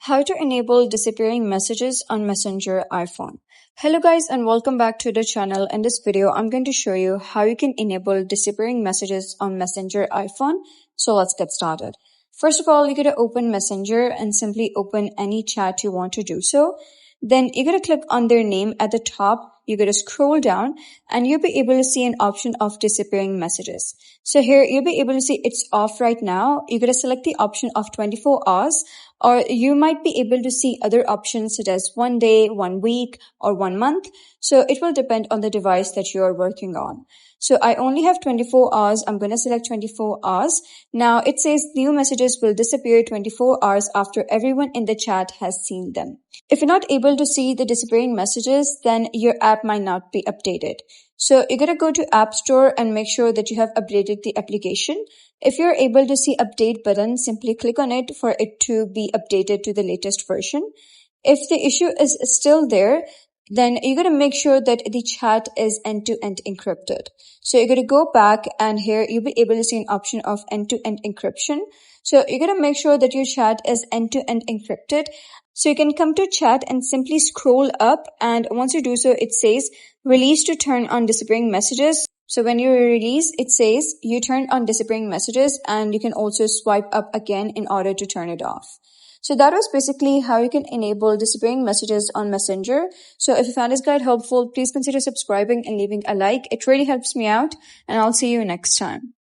How to enable disappearing messages on Messenger iPhone. Hello guys and welcome back to the channel. In this video, I'm going to show you how you can enable disappearing messages on Messenger iPhone. So let's get started. First of all, you're going to open Messenger and simply open any chat you want to do so. Then you're going to click on their name at the top. You're going to scroll down and you'll be able to see an option of disappearing messages. So here you'll be able to see it's off right now. You're going to select the option of 24 hours, or you might be able to see other options such as 1 day, 1 week, or 1 month. So it will depend on the device that you are working on. So I only have 24 hours. I'm going to select 24 hours. Now it says new messages will disappear 24 hours after everyone in the chat has seen them. If you're not able to see the disappearing messages, then your app might not be updated. So you're going to go to App Store and make sure that you have updated the application. If you're able to see update button, simply click on it for it to be updated to the latest version. If the issue is still there, then you're going to make sure that the chat is end-to-end encrypted. So you're going to go back and here you'll be able to see an option of end-to-end encryption. So you're going to make sure that your chat is end-to-end encrypted. So you can come to chat and simply scroll up, and once you do so, it says release to turn on disappearing messages. So when you release, it says you turn on disappearing messages, and you can also swipe up again in order to turn it off. So that was basically how you can enable disappearing messages on Messenger. So if you found this guide helpful, please consider subscribing and leaving a like. It really helps me out, and I'll see you next time.